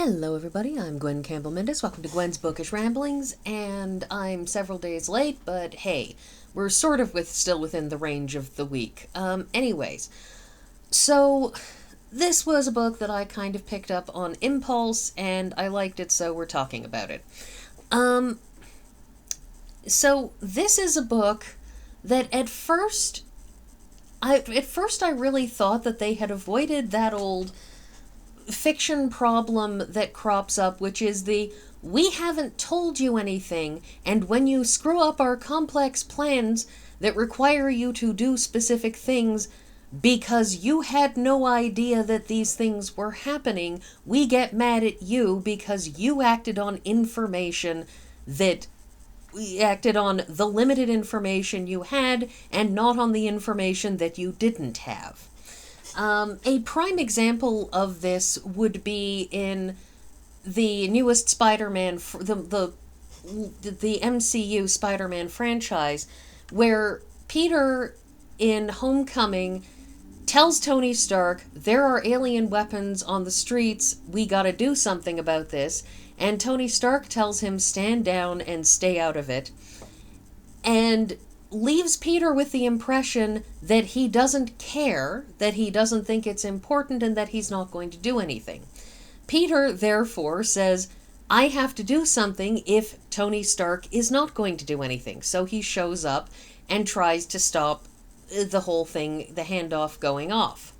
Hello everybody, I'm Gwen Campbell-Mindes. Welcome to Gwen's Bookish Ramblings, and I'm several days late, but hey, we're sort of still within the range of the week. Anyways, so this was a book that I kind of picked up on impulse, and I liked it, so we're talking about it. So this is a book that at first I really thought that they had avoided that old fiction problem that crops up, which is we haven't told you anything, and when you screw up our complex plans that require you to do specific things because you had no idea that these things were happening, we get mad at you because you acted on the limited information you had and not on the information that you didn't have. A prime example of this would be in the newest Spider-Man, the MCU Spider-Man franchise, where Peter in Homecoming tells Tony Stark, there are alien weapons on the streets, we gotta do something about this, and Tony Stark tells him stand down and stay out of it, and leaves Peter with the impression that he doesn't care, that he doesn't think it's important, and that he's not going to do anything. Peter, therefore, says, I have to do something if Tony Stark is not going to do anything. So he shows up and tries to stop the whole thing, the handoff going off.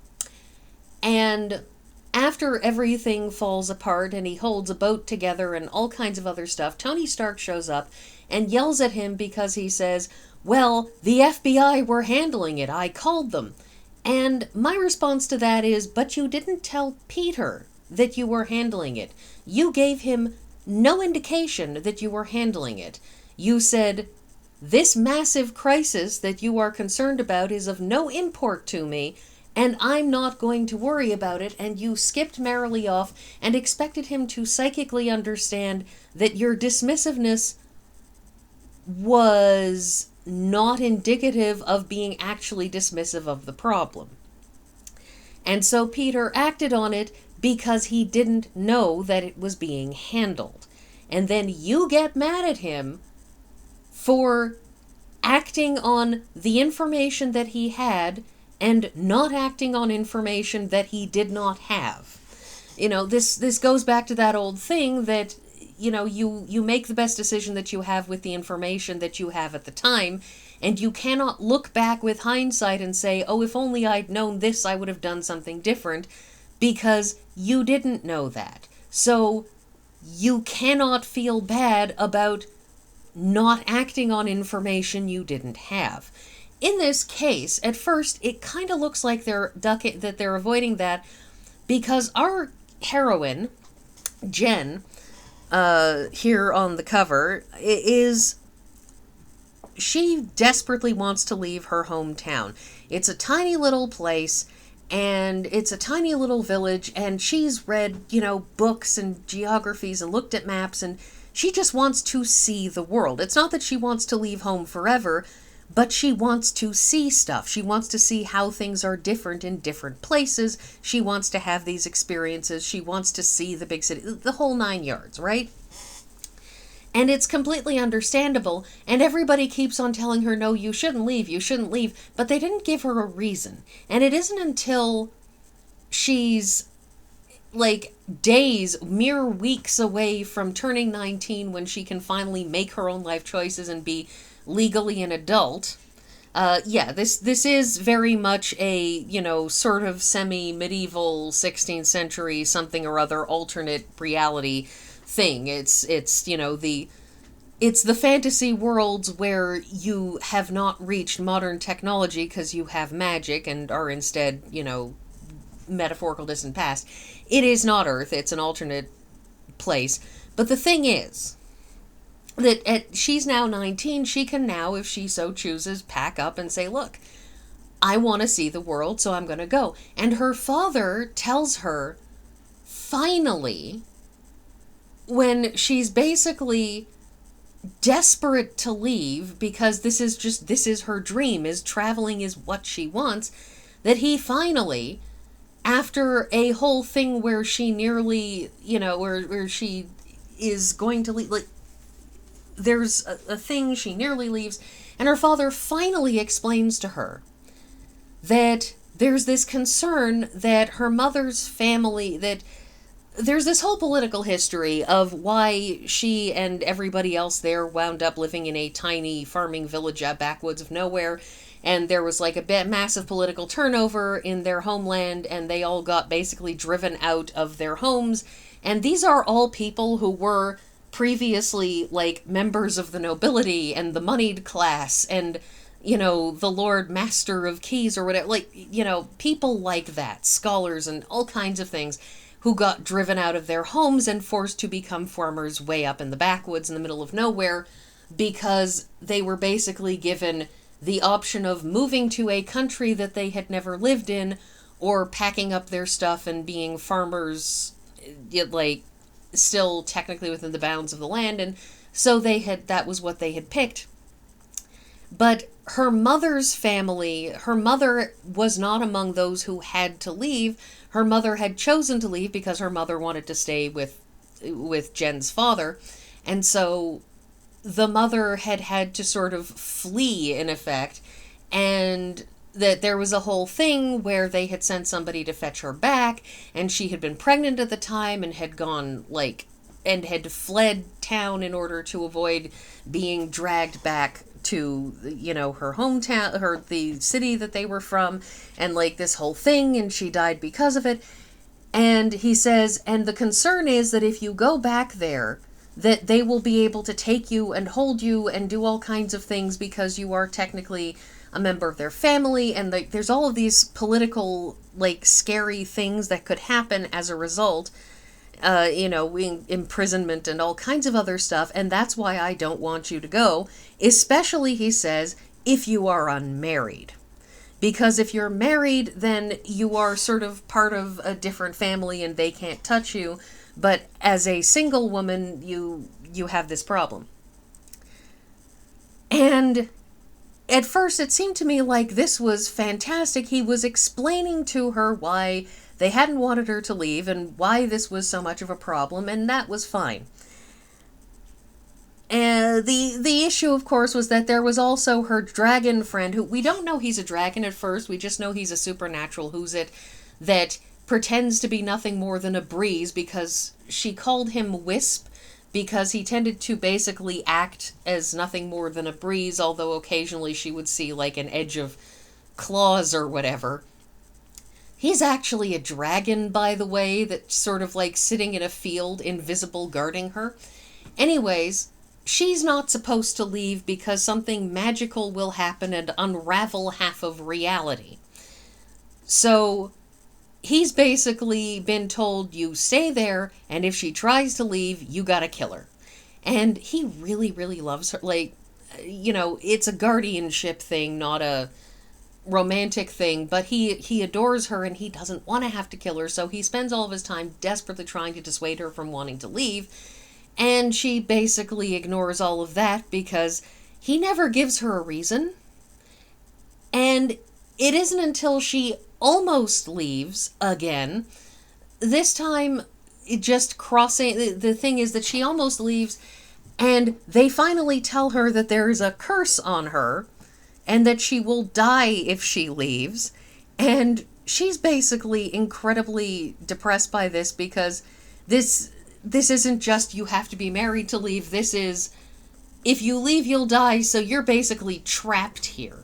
And after everything falls apart and he holds a boat together and all kinds of other stuff, Tony Stark shows up and yells at him because he says, well, the FBI were handling it. I called them. And my response to that is, but you didn't tell Peter that you were handling it. You gave him no indication that you were handling it. You said, this massive crisis that you are concerned about is of no import to me, and I'm not going to worry about it, and you skipped merrily off and expected him to psychically understand that your dismissiveness was not indicative of being actually dismissive of the problem. And so Peter acted on it because he didn't know that it was being handled. And then you get mad at him for acting on the information that he had and not acting on information that he did not have. You know, this goes back to that old thing that you make the best decision that you have with the information that you have at the time, and you cannot look back with hindsight and say, oh, if only I'd known this, I would have done something different, because you didn't know that. So you cannot feel bad about not acting on information you didn't have. In this case, at first, it kind of looks like they're avoiding that because our heroine, Jenn, here on the cover, she desperately wants to leave her hometown. It's a tiny little place, and it's a tiny little village, and she's read, books and geographies and looked at maps, and she just wants to see the world. It's not that she wants to leave home forever, but she wants to see stuff. She wants to see how things are different in different places. She wants to have these experiences. She wants to see the big city, the whole 9 yards, right? And it's completely understandable, and everybody keeps on telling her, no, you shouldn't leave, but they didn't give her a reason. And it isn't until she's days, mere weeks away from turning 19 when she can finally make her own life choices and be legally an adult. This is very much a, sort of semi-medieval 16th century something or other alternate reality thing. It's the fantasy worlds where you have not reached modern technology because you have magic and are instead, metaphorical distant past. It is not Earth, it's an alternate place. But the thing is that she's now 19, she can now, if she so chooses, pack up and say, look, I want to see the world, so I'm going to go. And her father tells her, finally, when she's basically desperate to leave because this is her dream, is traveling is what she wants, that he finally after a whole thing where she nearly, where she is going to leave, like, there's a thing, she nearly leaves, and her father finally explains to her that there's this concern that her mother's family, that there's this whole political history of why she and everybody else there wound up living in a tiny farming village out backwoods of nowhere. And there was like a massive political turnover in their homeland, and they all got basically driven out of their homes. And these are all people who were previously like members of the nobility and the moneyed class and, the Lord Master of Keys or whatever, like, people like that, scholars and all kinds of things, who got driven out of their homes and forced to become farmers way up in the backwoods in the middle of nowhere because they were basically given the option of moving to a country that they had never lived in or packing up their stuff and being farmers, like, still technically within the bounds of the land. And so that was what they had picked. But her mother's family, her mother was not among those who had to leave. Her mother had chosen to leave because her mother wanted to stay with Jenn's father. And so the mother had to sort of flee, in effect, and that there was a whole thing where they had sent somebody to fetch her back, and she had been pregnant at the time and had gone, and had fled town in order to avoid being dragged back to, her hometown, the city that they were from, and, this whole thing, and she died because of it. And he says, and the concern is that if you go back there, that they will be able to take you and hold you and do all kinds of things because you are technically a member of their family, and there's all of these political, scary things that could happen as a result, imprisonment and all kinds of other stuff, and that's why I don't want you to go, especially, he says, if you are unmarried. Because if you're married, then you are sort of part of a different family and they can't touch you. But as a single woman, you have this problem. And at first it seemed to me like this was fantastic. He was explaining to her why they hadn't wanted her to leave and why this was so much of a problem, and that was fine. And the issue, of course, was that there was also her dragon friend, who we don't know he's a dragon at first, we just know he's a supernatural who's it, that pretends to be nothing more than a breeze, because she called him Wisp because he tended to basically act as nothing more than a breeze, although occasionally she would see an edge of claws or whatever. He's actually a dragon, by the way, that's sort of sitting in a field, invisible, guarding her. Anyways, she's not supposed to leave because something magical will happen and unravel half of reality. So he's basically been told, you stay there, and if she tries to leave, you gotta kill her. And he really, really loves her. It's a guardianship thing, not a romantic thing, but he adores her and he doesn't want to have to kill her, so he spends all of his time desperately trying to dissuade her from wanting to leave. And she basically ignores all of that because he never gives her a reason. And it isn't until she almost leaves again, this time just crossing, the thing is that she almost leaves and they finally tell her that there is a curse on her and that she will die if she leaves. And she's basically incredibly depressed by this because this isn't just you have to be married to leave. This is, if you leave, you'll die, so you're basically trapped here.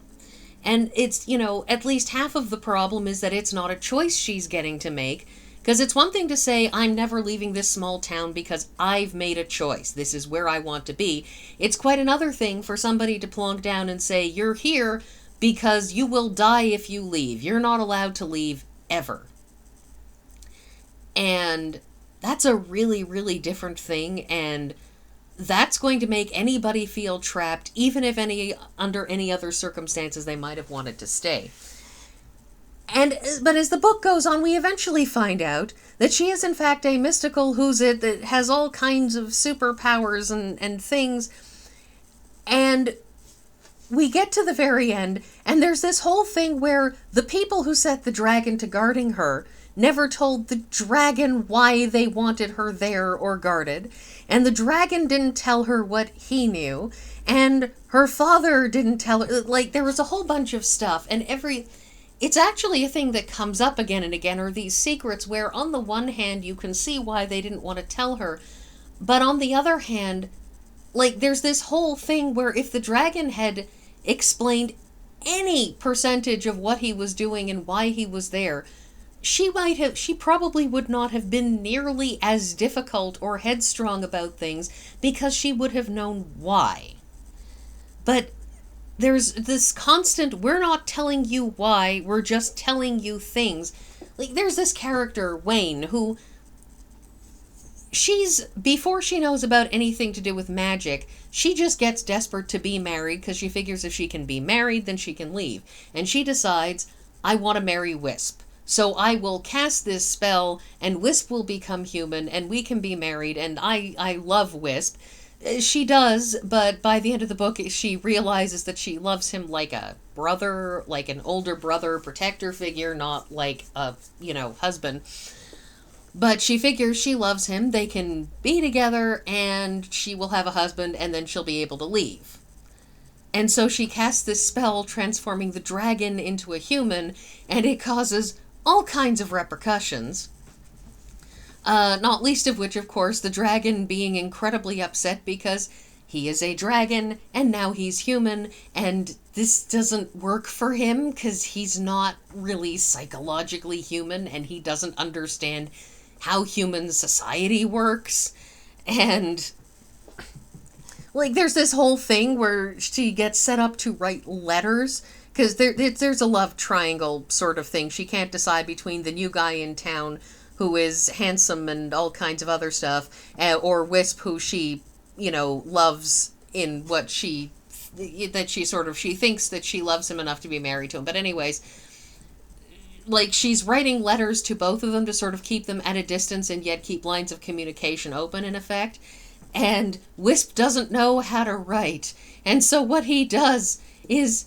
And it's, at least half of the problem is that it's not a choice she's getting to make. Because it's one thing to say, I'm never leaving this small town because I've made a choice. This is where I want to be. It's quite another thing for somebody to plonk down and say, you're here because you will die if you leave. You're not allowed to leave ever. And that's a really, really different thing, and that's going to make anybody feel trapped, even if under any other circumstances they might have wanted to stay. But as the book goes on, we eventually find out that she is in fact a mystical who's-it that has all kinds of superpowers and things. And we get to the very end, and there's this whole thing where the people who set the dragon to guarding her never told the dragon why they wanted her there or guarded, and the dragon didn't tell her what he knew, and her father didn't tell her. Like, there was a whole bunch of stuff, and it's actually a thing that comes up again and again, are these secrets where on the one hand you can see why they didn't want to tell her, but on the other hand, like, there's this whole thing where if the dragon had explained any percentage of what he was doing and why he was there, she probably would not have been nearly as difficult or headstrong about things, because she would have known why. But there's this constant, we're not telling you why, we're just telling you things. Like, there's this character, Wayne, who before she knows about anything to do with magic, she just gets desperate to be married, because she figures if she can be married, then she can leave. And she decides, I want to marry Wisp. So I will cast this spell, and Wisp will become human, and we can be married, and I love Wisp. She does, but by the end of the book, she realizes that she loves him like a brother, like an older brother, protector figure, not like a, husband. But she figures she loves him, they can be together, and she will have a husband, and then she'll be able to leave. And so she casts this spell transforming the dragon into a human, and it causes all kinds of repercussions. Not least of which, of course, the dragon being incredibly upset because he is a dragon, and now he's human, and this doesn't work for him because he's not really psychologically human, and he doesn't understand how human society works. And, like, there's this whole thing where she gets set up to write letters, because there's a love triangle sort of thing. She can't decide between the new guy in town, who is handsome and all kinds of other stuff, or Wisp, who she, loves in what she thinks that she loves him enough to be married to him. But anyways, like, she's writing letters to both of them to sort of keep them at a distance and yet keep lines of communication open, in effect. And Wisp doesn't know how to write. And so what he does is,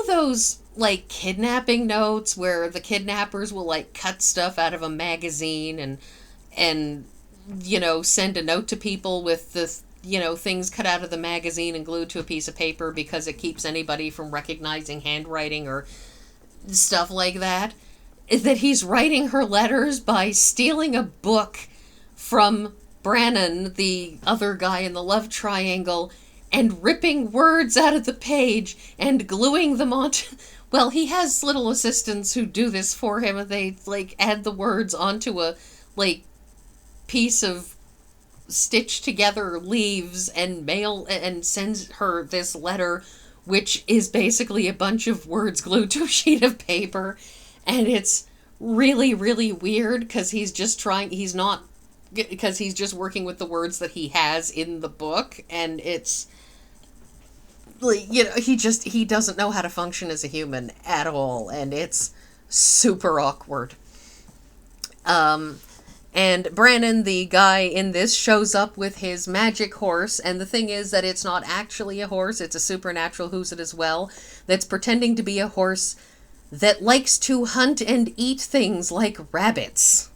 those, like, kidnapping notes where the kidnappers will, like, cut stuff out of a magazine and send a note to people with the, things cut out of the magazine and glued to a piece of paper because it keeps anybody from recognizing handwriting or stuff like that. That he's writing her letters by stealing a book from Brannon, the other guy in the love triangle, and ripping words out of the page and gluing them onto... Well, he has little assistants who do this for him, and they, like, add the words onto a, like, piece of stitched together leaves and mail, and sends her this letter, which is basically a bunch of words glued to a sheet of paper. And it's really, really weird, because he's just working with the words that he has in the book, and it's, like, he doesn't know how to function as a human at all, and it's super awkward. And Brannon, the guy in this, shows up with his magic horse, and the thing is that it's not actually a horse, it's a supernatural who's it as well, that's pretending to be a horse that likes to hunt and eat things like rabbits.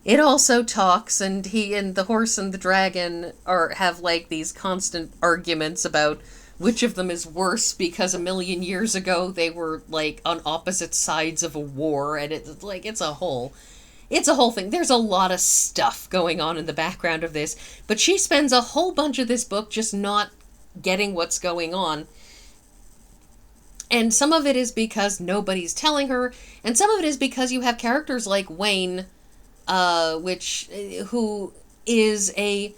It also talks, and he and the horse and the dragon have, like, these constant arguments about which of them is worse, because 1,000,000 years ago they were, like, on opposite sides of a war, and it's a whole thing. There's a lot of stuff going on in the background of this, but she spends a whole bunch of this book just not getting what's going on. And some of it is because nobody's telling her, and some of it is because you have characters like Wayne, who is a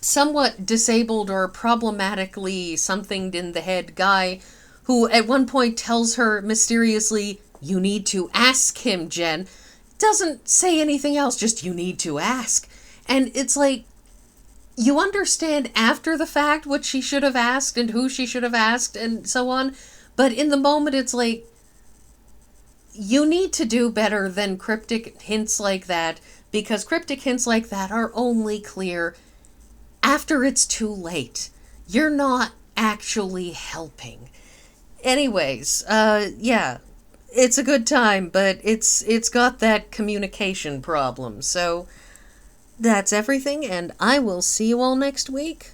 somewhat disabled or problematically somethinged in the head guy, who at one point tells her mysteriously, "You need to ask him, Jen." Doesn't say anything else, just, "You need to ask." And it's like, you understand after the fact what she should have asked and who she should have asked and so on, but in the moment it's like, you need to do better than cryptic hints like that, because cryptic hints like that are only clear after it's too late. You're not actually helping. Anyways, yeah. it's a good time, but it's got that communication problem. So that's everything, and I will see you all next week.